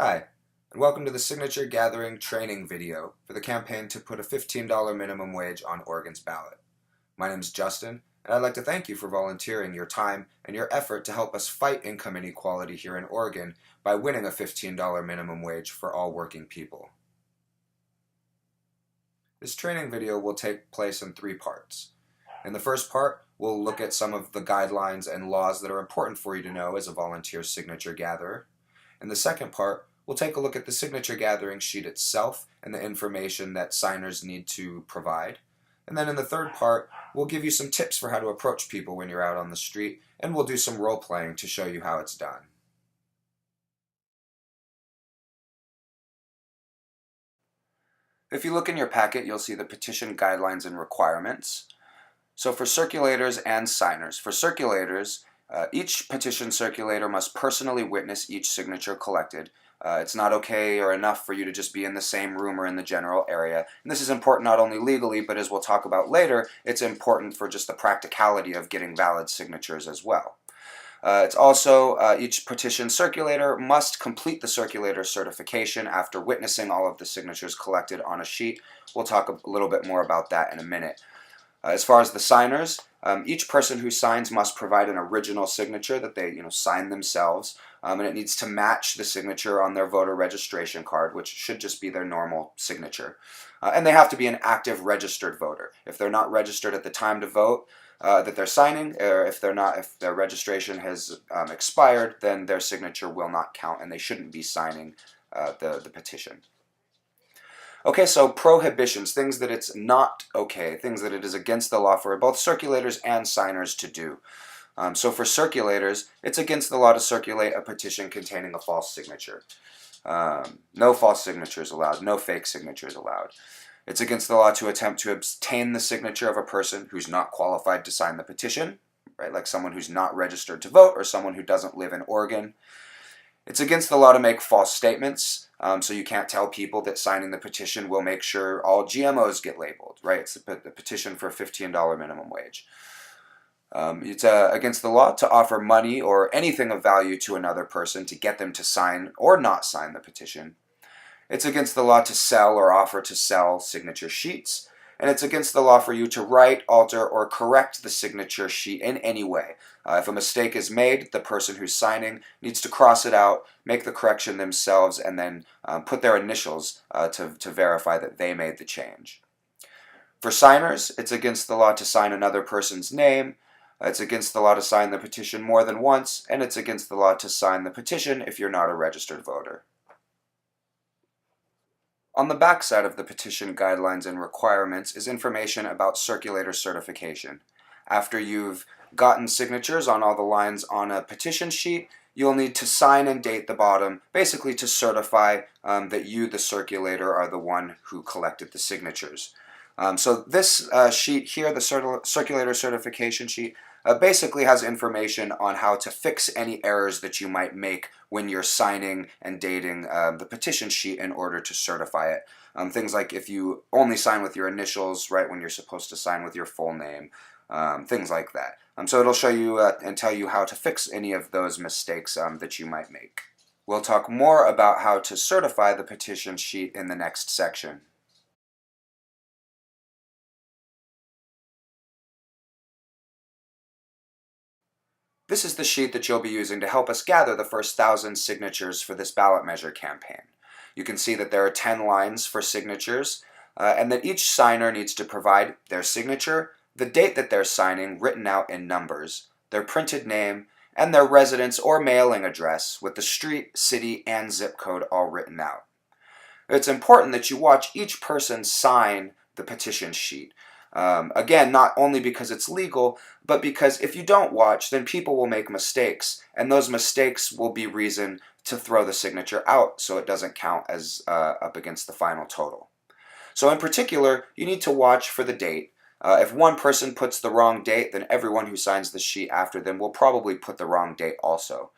Hi, and welcome to the signature gathering training video for the campaign to put a $15 minimum wage on Oregon's ballot. My name is Justin, and I'd like to thank you for volunteering your time and your effort to help us fight income inequality here in Oregon by winning a $15 minimum wage for all working people. This training video will take place in 3 parts. In the first part, we'll look at some of the guidelines and laws that are important for you to know as a volunteer signature gatherer. In the second part, we'll take a look at the signature gathering sheet itself and the information that signers need to provide. And then in the third part, we'll give you some tips for how to approach people when you're out on the street, and we'll do some role playing to show you how it's done. If you look in your packet, you'll see the petition guidelines and requirements. So for circulators and signers, for circulators, each petition circulator must personally witness each signature collected. It's not okay or enough for you to just be in the same room or in the general area. And this is important not only legally, but as we'll talk about later, it's important for just the practicality of getting valid signatures as well. It's also, each petition circulator must complete the circulator certification after witnessing all of the signatures collected on a sheet. We'll talk a little bit more about that in a minute. As far as the signers, each person who signs must provide an original signature that they sign themselves, and it needs to match the signature on their voter registration card, which should just be their normal signature. And they have to be an active registered voter. If they're not registered at the time to vote that they're signing, or if their registration has expired, then their signature will not count, and they shouldn't be signing the petition. Okay, so prohibitions, things that it's not okay, things that it is against the law for both circulators and signers to do. So for circulators, it's against the law to circulate a petition containing a false signature. No false signatures allowed, no fake signatures allowed. It's against the law to attempt to obtain the signature of a person who's not qualified to sign the petition, right? Like someone who's not registered to vote or someone who doesn't live in Oregon. It's against the law to make false statements, so you can't tell people that signing the petition will make sure all GMOs get labeled, right? It's the petition for a $15 minimum wage. It's against the law to offer money or anything of value to another person to get them to sign or not sign the petition. It's against the law to sell or offer to sell signature sheets. And it's against the law for you to write, alter, or correct the signature sheet in any way. If a mistake is made, the person who's signing needs to cross it out, make the correction themselves, and then put their initials to verify that they made the change. For signers, it's against the law to sign another person's name. It's against the law to sign the petition more than once, and it's against the law to sign the petition if you're not a registered voter. On the back side of the petition guidelines and requirements is information about circulator certification. After you've gotten signatures on all the lines on a petition sheet, you'll need to sign and date the bottom, basically to certify that you, the circulator, are the one who collected the signatures. So this sheet here, the circulator certification sheet, basically has information on how to fix any errors that you might make when you're signing and dating the petition sheet in order to certify it. Things like if you only sign with your initials, right, when you're supposed to sign with your full name, things like that. So it'll show you and tell you how to fix any of those mistakes that you might make. We'll talk more about how to certify the petition sheet in the next section. This is the sheet that you'll be using to help us gather the first 1,000 signatures for this ballot measure campaign. You can see that there are 10 lines for signatures, and that each signer needs to provide their signature, the date that they're signing written out in numbers, their printed name, and their residence or mailing address with the street, city, and zip code all written out. It's important that you watch each person sign the petition sheet. Again, not only because it's legal, but because if you don't watch, then people will make mistakes, and those mistakes will be reason to throw the signature out so it doesn't count as up against the final total. So in particular, you need to watch for the date. If one person puts the wrong date, then everyone who signs the sheet after them will probably put the wrong date also.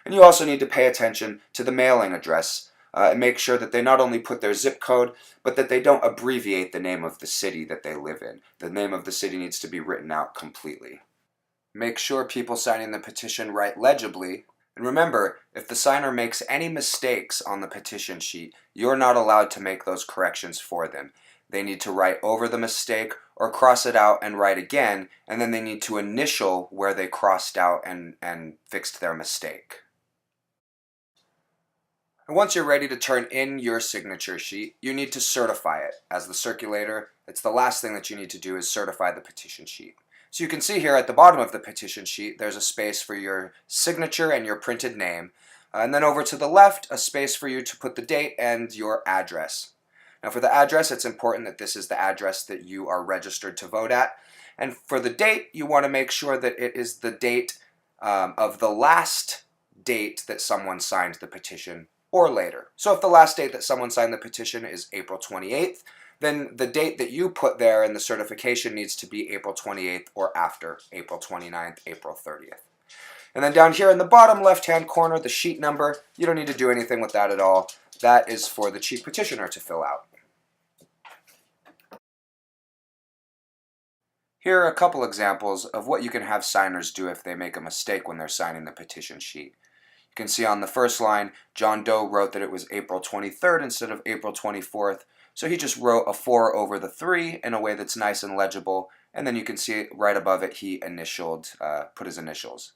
And you also need to pay attention to the mailing address. And make sure that they not only put their zip code, but that they don't abbreviate the name of the city that they live in. The name of the city needs to be written out completely. Make sure people signing the petition write legibly. And remember, if the signer makes any mistakes on the petition sheet, you're not allowed to make those corrections for them. They need to write over the mistake or cross it out and write again, and then they need to initial where they crossed out and fixed their mistake. And once you're ready to turn in your signature sheet, you need to certify it. As the circulator, it's the last thing that you need to do is certify the petition sheet. So you can see here at the bottom of the petition sheet, there's a space for your signature and your printed name. And then over to the left, a space for you to put the date and your address. Now for the address, it's important that this is the address that you are registered to vote at. And for the date, you want to make sure that it is the date of the last date that someone signed the petition or later. So if the last date that someone signed the petition is April 28th, then the date that you put there in the certification needs to be April 28th or after April 29th, April 30th. And then down here in the bottom left-hand corner, the sheet number, you don't need to do anything with that at all. That is for the chief petitioner to fill out. Here are a couple examples of what you can have signers do if they make a mistake when they're signing the petition sheet. You can see on the first line, John Doe wrote that it was April 23rd instead of April 24th, so he just wrote a 4 over the 3 in a way that's nice and legible, and then you can see right above it he initialed, put his initials.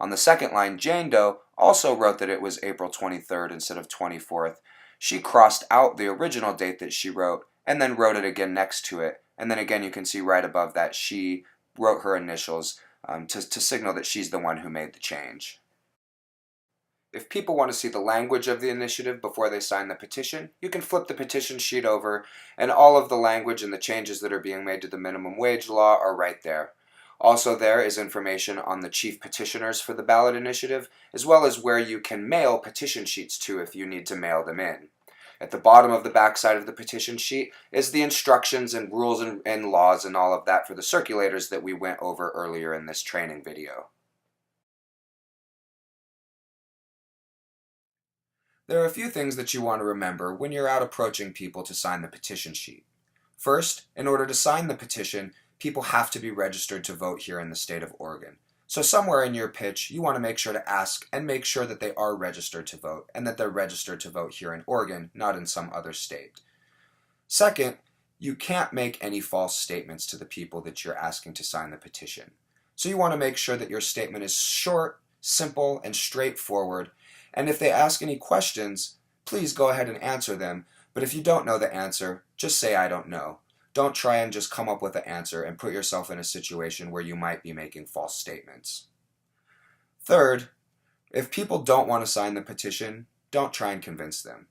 On the second line, Jane Doe also wrote that it was April 23rd instead of 24th. She crossed out the original date that she wrote and then wrote it again next to it, and then again you can see right above that she wrote her initials to signal that she's the one who made the change. If people want to see the language of the initiative before they sign the petition, you can flip the petition sheet over, and all of the language and the changes that are being made to the minimum wage law are right there. Also there is information on the chief petitioners for the ballot initiative, as well as where you can mail petition sheets to if you need to mail them in. At the bottom of the back side of the petition sheet is the instructions and rules and laws and all of that for the circulators that we went over earlier in this training video. There are a few things that you want to remember when you're out approaching people to sign the petition sheet. First, in order to sign the petition, people have to be registered to vote here in the state of Oregon. So somewhere in your pitch, you want to make sure to ask and make sure that they are registered to vote and that they're registered to vote here in Oregon, not in some other state. Second, you can't make any false statements to the people that you're asking to sign the petition. So you want to make sure that your statement is short, simple, and straightforward. And if they ask any questions, please go ahead and answer them. But if you don't know the answer, just say I don't know. Don't try and just come up with an answer and put yourself in a situation where you might be making false statements. Third, if people don't want to sign the petition, don't try and convince them.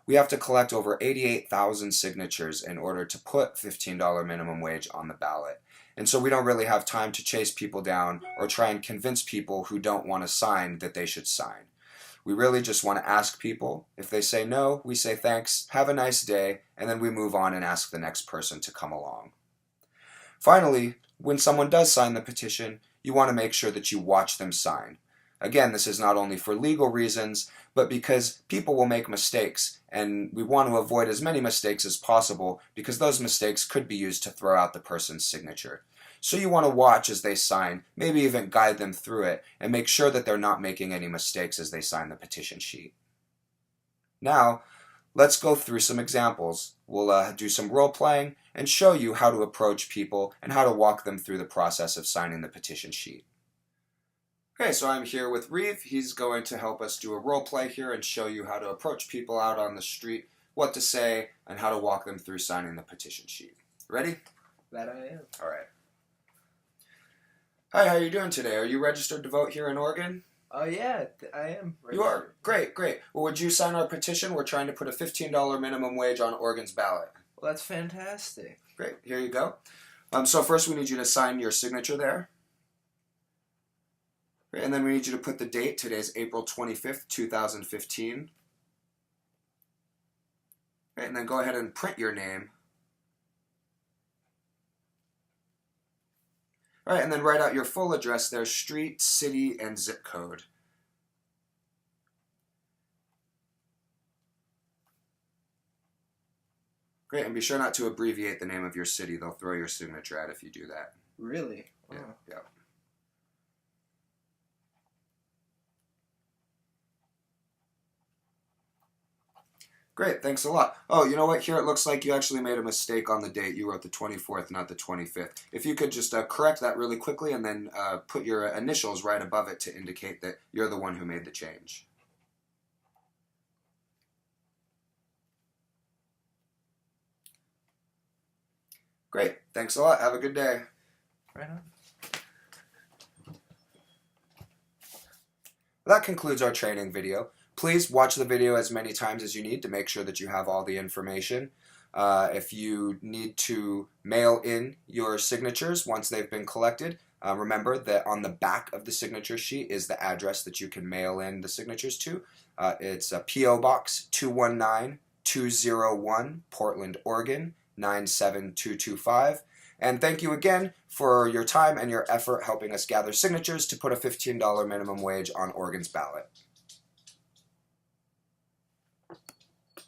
We have to collect over 88,000 signatures in order to put $15 minimum wage on the ballot. And so we don't really have time to chase people down or try and convince people who don't want to sign that they should sign. We really just want to ask people. If they say no, we say thanks, have a nice day, and then we move on and ask the next person to come along. Finally, when someone does sign the petition, you want to make sure that you watch them sign. Again, this is not only for legal reasons, but because people will make mistakes, and we want to avoid as many mistakes as possible because those mistakes could be used to throw out the person's signature. So you want to watch as they sign, maybe even guide them through it, and make sure that they're not making any mistakes as they sign the petition sheet. Now, let's go through some examples. We'll do some role playing and show you how to approach people and how to walk them through the process of signing the petition sheet. Okay, so I'm here with Reeve. He's going to help us do a role play here and show you how to approach people out on the street, what to say, and how to walk them through signing the petition sheet. Ready? That I am. All right. Hi, how are you doing today? Are you registered to vote here in Oregon? Oh yeah, I am. You are? Great, great. Well, would you sign our petition? We're trying to put a $15 minimum wage on Oregon's ballot. Well, that's fantastic. Great, here you go. So first we need you to sign your signature there. And then we need you to put the date. Today's April 25th, 2015. And then go ahead and print your name. All right, and then write out your full address there, street, city, and zip code. Great, and be sure not to abbreviate the name of your city. They'll throw your signature out if you do that. Really? Yeah, Oh. yeah. Great, thanks a lot. Oh, you know what? Here it looks like you actually made a mistake on the date. You wrote the 24th, not the 25th. If you could just correct that really quickly and then put your initials right above it to indicate that you're the one who made the change. Great, thanks a lot. Have a good day. Right on. That concludes our training video. Please watch the video as many times as you need to make sure that you have all the information. If you need to mail in your signatures once they've been collected, remember that on the back of the signature sheet is the address that you can mail in the signatures to. It's a P.O. Box 219201, Portland, Oregon 97225. And thank you again for your time and your effort helping us gather signatures to put a $15 minimum wage on Oregon's ballot.